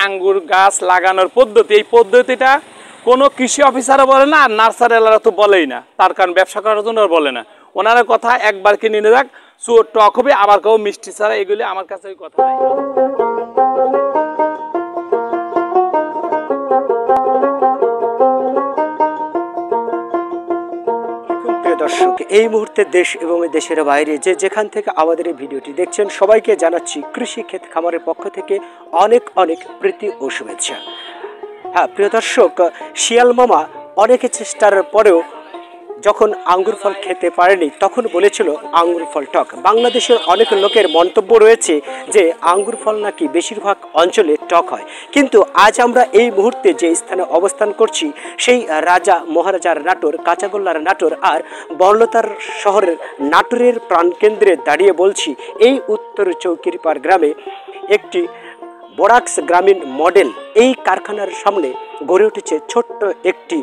আঙ্গুর গাছ লাগানোর পদ্ধতি, এই পদ্ধতিটা কোনো কৃষি অফিসারও বলে না, আর নার্সারিওয়ালারা তো বলেই না, তার কারণ ব্যবসা করার জন্য বলে না। ওনারা কথা একবার কিনে নিয়ে যাক, টক হবে, আবার কেউ মিষ্টি ছাড়া, এগুলি আমার কাছে ওই কথা নাই। দর্শক, এই মুহূর্তে দেশ এবং দেশের বাইরে যে যেখান থেকে আমাদের এই ভিডিওটি দেখছেন সবাইকে জানাচ্ছি কৃষি ক্ষেত খামারের পক্ষ থেকে অনেক অনেক প্রীতি ও শুভেচ্ছা। হ্যাঁ প্রিয় দর্শক, শিয়াল মামা অনেকে চেষ্টার পরেও যখন আঙ্গুর ফল খেতে পারেনি তখন বলেছিল আঙ্গুর ফল টক। বাংলাদেশের অনেক লোকের মন্তব্য রয়েছে যে আঙ্গুর ফল নাকি বেশিরভাগ অঞ্চলে টক হয়, কিন্তু আজ আমরা এই মুহূর্তে যে স্থানে অবস্থান করছি সেই রাজা মহারাজার নাটোর, কাঁচাগোল্লার নাটোর আর বড়লতার শহরের নাটোরের প্রাণকেন্দ্রে দাঁড়িয়ে বলছি এই উত্তর চৌকিরপাড় গ্রামে একটি বোরাক্স গ্রামীণ মডেল এই কারখানার সামনে গড়ে উঠেছে ছোট্ট একটি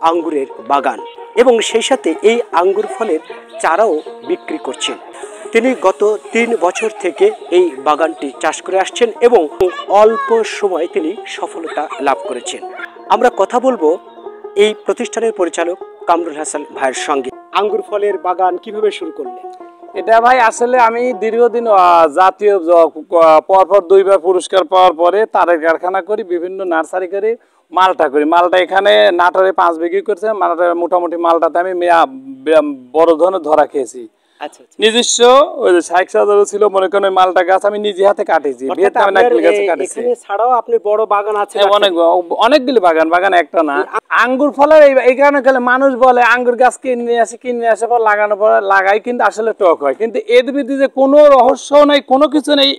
আঙ্গুরের বাগান এবং সেই সাথে এই আঙ্গুর ফলের চারাও বিক্রি করছেন। তিনি গত 3 বছর থেকে এই বাগানটি চাষ করে আসছেন এবং অল্প সময় তিনি সফলতা লাভ করেছেন। আমরা কথা বলবো এই প্রতিষ্ঠানের পরিচালক কামরুল হাসান ভাইয়ের সঙ্গে। আঙ্গুর ফলের বাগান কিভাবে শুরু করলেন? এটা ভাই আসলে আমি দীর্ঘদিন জাতীয় পরপর 2 বার পুরস্কার পাওয়ার পরে তারের কারখানা করি, বিভিন্ন নার্সারি করি, মালটা করি। মালটা এখানে নাটোরে 5 বিঘি করছে, মালটা মোটামুটি মালটাতে আমি বড় ধরনের ধরা খেয়েছি। আচ্ছা, নিজস্ব ওই যে 60,000 ছিল মনে করেন মালটা গাছ আমি নিজে হাতে কাটেছি। ভিয়েতনামে নারকেল গাছ কাটেছি। এখানে ছাড়াও আপনি বড় বাগান আছে? অনেকগুলি বাগান একটা না। আঙ্গুর ফলের এই কারণে গেলে মানুষ বলে আঙ্গুর গাছ কিনে আসে পর লাগানোর পর লাগাই, কিন্তু আসলে টক হয়। কিন্তু এর ভিতরে যে কোনো রহস্য নাই, কোনো কিছু নেই।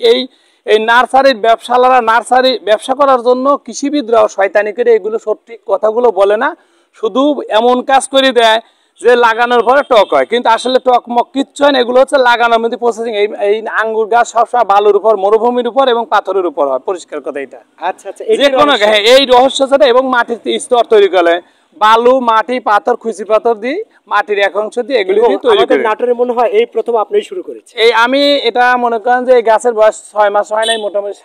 এই নার্সারির ব্যবসালারা নার্সারি ব্যবসা করার জন্য কৃষিবিদরাও শয়তানি করে এগুলো সত্যি কথাগুলো বলে না, শুধু এমন কাজ করে দেয় যে লাগানোর পরে টক হয়, কিন্তু আসলে টক মক কিচ্ছু হয় না। এগুলো হচ্ছে লাগানোর মধ্যে প্রসেসিং। এই আঙ্গুর গাছ সবসময় বালুর উপর, মরুভূমির উপর এবং পাথরের উপর হয়, পরিষ্কার কথা এটা। আচ্ছা, যে কোনো এই রহস্য ছাড়া এবং মাটির স্তর তৈরি করে বালু, মাটি, পাথর, খুশি পাথর দিয়ে মাটির এক অংশ দিয়ে এগুলি তৈরি করে। নাটোরে মনে হয় এই প্রথম আপনি শুরু করেছেন। আমি এটা মনে করেন যে এই গাছের বয়স 6 মাস হয় নাই, মোটামুটি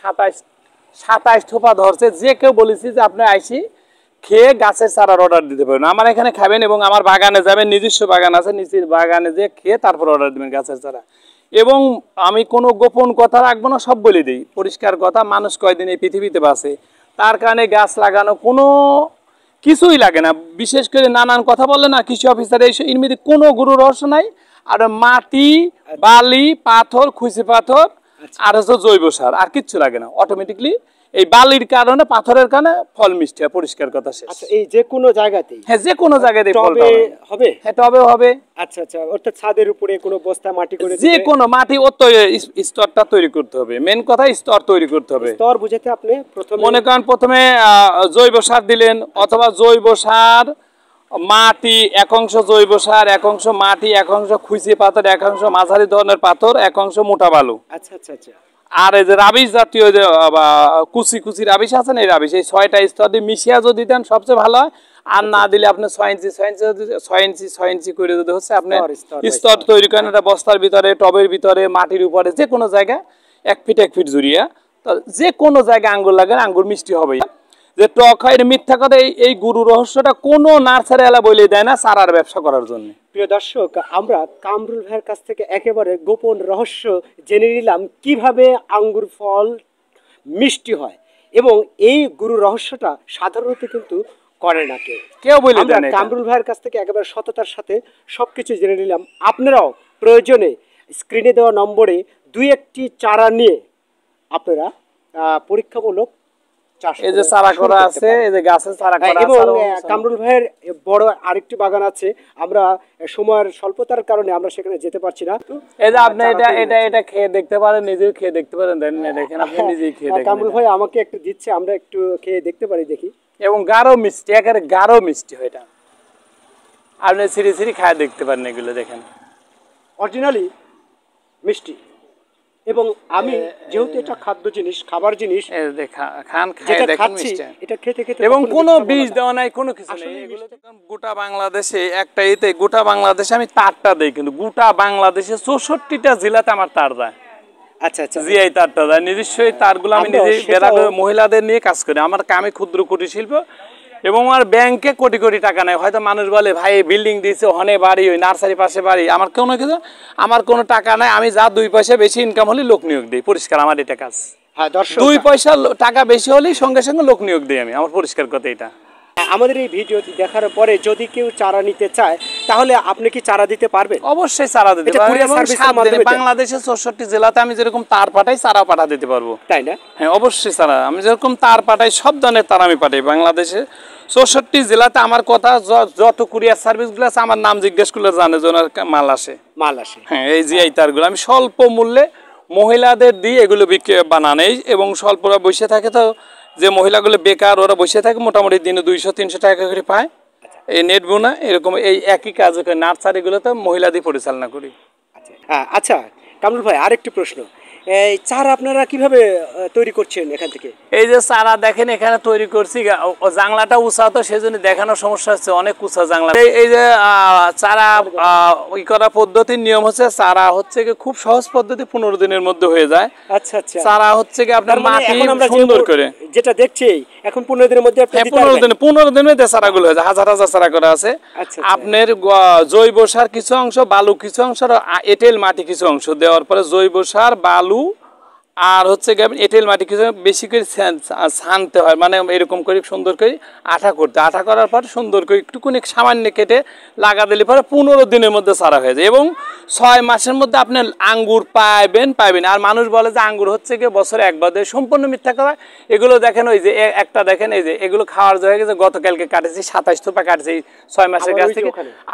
27 থোপা ধরছে। যে কেউ বলেছি যে আপনি আইসি খেয়ে গাছের চারার অর্ডার দিতে পারেন, আমার এখানে খাবেন এবং আমার বাগানে যাবেন, নিজস্ব বাগান আছে, নিজের বাগানে যে খেয়ে তারপর অর্ডার দেবেন গাছের চারা। এবং আমি কোনো গোপন কথা রাখবো না, সব বলে দিই পরিষ্কার কথা। মানুষ কয়দিন এই পৃথিবীতে বাঁচে, তার কারণে গাছ লাগানো কোনো কিছুই লাগে না। বিশেষ করে নানান কথা বলে না কৃষি অফিসার, এই এর মধ্যে কোনো গুরু রহস্য নাই। আর মাটি, বালি, পাথর, খুশি পাথর আর হচ্ছে জৈব সার, আর কিচ্ছু লাগে না। অটোমেটিকলি এই বালির কারণে, পাথরের কারণে ফল মিষ্টি হয়, পরিষ্কার কথা শেষ। আচ্ছা, এই যে কোনো জায়গাতেই? হ্যাঁ, যে কোনো জায়গাতেই ফল হবে। হ্যাঁ, টবে হবে। আচ্ছা, অর্থাৎ ছাদের উপরে কোনো বস্তা মাটি করে যে কোনো মাটি ও স্তরটা তৈরি করতে হবে। মেন কথা স্তর তৈরি করতে হবে। স্তর বুঝাতে আপনি মনে করেন প্রথমে জৈব সার দিলেন, অথবা জৈব সার, মাটি 1 অংশ, জৈব সার 1 অংশ, মাটি 1 অংশ, খুশি পাথর 1 অংশ, মাঝারি ধরনের পাথর 1 অংশ, মোটা বালু। আচ্ছা। আর এই যে রাবিশ জাতীয় যে কুচি রাবিশ আছে না, এই রাবিশ, এই 6টা স্তর দিয়ে মিশিয়ে যদি দেন সবচেয়ে ভালো হয়। আর না দিলে আপনি 6 ইঞ্চি করে যদি হচ্ছে আপনি স্তর তৈরি করেন, এটা বস্তার ভিতরে, টবের ভিতরে, মাটির উপরে, যে কোনো জায়গায় 1 ফিট জুড়িয়া, যে কোনো জায়গায় আঙ্গুর লাগান, আঙ্গুর মিষ্টি হবে। যে টক হয় এটা মিথ্যা কথা। এই গুরু রহস্যটা কোনো নার্সারি এলা বলে দেয় না চারার ব্যবসা করার জন্য। প্রিয় দর্শক, আমরা কামরুল ভাইয়ের কাছ থেকে একেবারে গোপন রহস্য জেনে নিলাম কিভাবে আঙ্গুর ফল মিষ্টি হয়, এবং এই গুরু রহস্যটা সাধারণত কিন্তু করে না কেউ বলে দেয় না। কামরুল ভাইয়ের কাছ থেকে একেবারে সততার সাথে সবকিছু জেনে নিলাম। আপনারাও প্রয়োজনে স্ক্রিনে দেওয়া নম্বরে 2-1টি চারা নিয়ে আপনারা পরীক্ষামূলক এই যে চারা করা আছে, এই যে গাছের চারা করা আছে। এবং কামরুল ভাইয়ের বড় আরেকটি বাগান আছে, আমরা সময়ের স্বল্পতার কারণে আমরা সেখানে যেতে পারছি না। এই যে আপনি এটা খেয়ে দেখতে পারেন, নিজেও খেয়ে দেখতে পারেন। দেখেন আপনি নিজেই খেয়ে দেখেন। কামরুল ভাই আমাকে একটু দিচ্ছে, আমরা একটু খেয়ে দেখতে পারি, দেখি। এবং গাঢ় মিষ্টি, একেবারে গাঢ় মিষ্টি হয় এটা। আপনি ছিঁড়ি খায় দেখতে পারেন, এগুলো দেখেন অরিজিনালি মিষ্টি। এবং আমি যেহেতু এটা খাদ্য জিনিস, খাবার জিনিস, এটা খেতে এবং কোনো বীজ দেওয়া নাই, কোনো কিছু নেই। এগুলো গোটা বাংলাদেশে গোটা বাংলাদেশে আমি তারটা দেই, কিন্তু গোটা বাংলাদেশে 64টা জেলাতে আমার তার যায়। আচ্ছা আচ্ছা জিআই তারটা দেয়, নিজস্ব এই তারগুলো আমি নিজে বেড়া করে মহিলাদের নিয়ে কাজ করি। আমার কামে ক্ষুদ্র কুটির শিল্প এবং আমার ব্যাংকে কোটি কোটি টাকা নেই। হয়তো মানুষ বলে ভাই বিল্ডিং দিয়েছে, হনে বাড়ি, ওই নার্সারি পাশে বাড়ি, আমার কোনো কিছু, আমার কোনো টাকা নাই। আমি যা 2 পয়সা বেশি ইনকাম হলে লোক নিয়োগ দিই, পরিষ্কার আমার এটা কাজ। হ্যাঁ দর্শক, 2 পয়সা টাকা বেশি হলেই সঙ্গে সঙ্গে লোক নিয়োগ দিই আমি, আমার পরিষ্কার কথা এটা। আমাদের এই ভিডিওটি দেখার পরে যদি কেউ চারা নিতে চায় তাহলে আপনি কি চারা দিতে পারবেন? অবশ্যই চারা দিতে এটা পারবো courier এবং service এর 7 দিনে মাধ্যমে দেন? বাংলাদেশের 64 জেলাতে আমি যেরকম তার পাঠাই, চারা পাঠা দিতে পারবো। তাই না? হ্যাঁ অবশ্যই চারা, আমি যেরকম তার পাঠাই সব ধরনের তার আমি পাঠাই বাংলাদেশে 64 জেলাতে। আমার কথা যত কুরিয়ার সার্ভিসগুলো আছে আমার নাম জিজ্ঞেস করলে জানে যে ওনার মাল আসে। মাল আসে। হ্যাঁ এই জিআই তারগুলো আমি স্বল্প মূল্যে মহিলাদের দিয়ে এগুলো বিক্রি বানানেই, এবং স্বল্পরা বসে থাকে, তো যে মহিলাগুলো বেকার ওরা বসে থাকে মোটামুটি দিনে 200-300 টাকা করে পায়। এই নেট বোনা এরকম এই একই কাজ নার্সারিগুলোতে মহিলা দিয়ে পরিচালনা করি। আচ্ছা কামরুল ভাই, আরেকটি প্রশ্ন, এই চারা আপনারা কিভাবে তৈরি করছেন এখান থেকে? এই যে চারা দেখেন এখানে তৈরি করছি, জাংলাটা উঁচা তো সেই জন্য দেখানোর সমস্যা হচ্ছে, অনেক উঁচা জাংলা। এই যে চারা ই করা পদ্ধতির নিয়ম হচ্ছে, চারা হচ্ছে কি খুব সহজ পদ্ধতি, 15 দিনের মধ্যে হয়ে যায়। আচ্ছা আচ্ছা, চারা হচ্ছে কি আপনার মাটি সুন্দর করে যেটা দেখছি এখন 15 দিনের মধ্যে আপনি দিতে 15 দিনের চারাগুলো হয়ে যায়, হাজার হাজার চারা করা আছে। আপনার জৈব সার কিছু অংশ, বালু কিছু অংশ, এঁটেল মাটি কিছু অংশ দেওয়ার পরে জৈব সার, বালু আর হচ্ছে এঁটেল মাটি কিছু বেশি করে ছানতে হয়, মানে এরকম করে সুন্দর করে আঠা করতে, আঠা করার পর সুন্দর করে একটুকুনি সামান্য কেটে লাগা দিলে পরে 15 দিনের মধ্যে চারা হয়ে যায়, এবং 6 মাসের মধ্যে আপনি আঙ্গুর পাবেন। আর মানুষ বলে যে আঙ্গুর হচ্ছে কি বছরে একবার দেয়, সম্পূর্ণ মিথ্যা কথা। এগুলো দেখেন ওই যে একটা দেখেন, এই যে এগুলো খাওয়ার হয়ে গেছে, গতকালকে কাটেছি 27 থোপা কাটেছি 6 মাসের গাছ থেকে।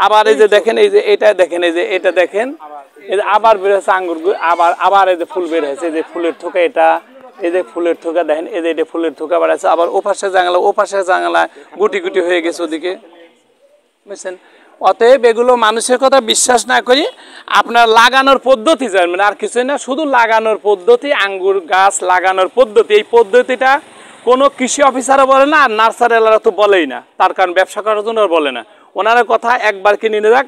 আবার এই যে দেখেন, এই যে এটা দেখেন, এই যে এটা দেখেন, এই যে আবার বের হয়েছে আঙ্গুর, আবার এই যে ফুল বের হয়েছে, এই যে ফুলের থোকা, এটা এই যে ফুলের থোকা দেখেন, এই যে এটা ফুলের থোকা বাড়াচ্ছে, আবার ওপাশে জাংলা গুটি গুটি হয়ে গেছে ওদিকে, বুঝছেন? অতএব এগুলো মানুষের কথা বিশ্বাস না করি আপনার লাগানোর পদ্ধতি জানবেন, আর কিছুই না, শুধু লাগানোর পদ্ধতি, আঙ্গুর গাছ লাগানোর পদ্ধতি। এই পদ্ধতিটা কোনো কৃষি অফিসারও বলে না, আর নার্সারিওয়ালারা তো বলেই না, তার কারণ ব্যবসা করার জন্য বলে না। ওনারা কথা একবার কিনে নিয়ে যাক,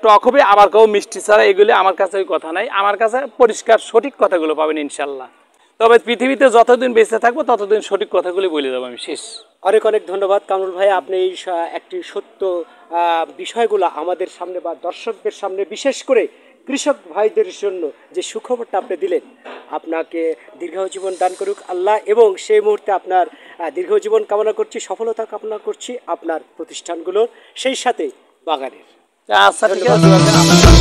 টক হবে, আবার কেউ মিষ্টি ছাড়া, এগুলি আমার কাছে ওই কথা নাই। আমার কাছে পরিষ্কার সঠিক কথাগুলো পাবেন ইনশাল্লাহ। তবে পৃথিবীতে যতদিন বেঁচে থাকবো ততদিন সঠিক কথাগুলি বলে দেবো আমি। শেষ। অনেক অনেক ধন্যবাদ কামরুল ভাই, আপনি এই একটি সত্য বিষয়গুলো আমাদের সামনে বা দর্শকদের সামনে, বিশেষ করে কৃষক ভাইদের জন্য যে সুখবরটা আপনি দিলেন, আপনাকে দীর্ঘায়ু জীবন দান করুক আল্লাহ, এবং সেই মুহূর্তে আপনার দীর্ঘায়ু জীবন কামনা করছি, সফলতা কামনা করছি আপনার প্রতিষ্ঠানগুলোর, সেই সাথে বাগানের। আচ্ছা ঠিক আছে।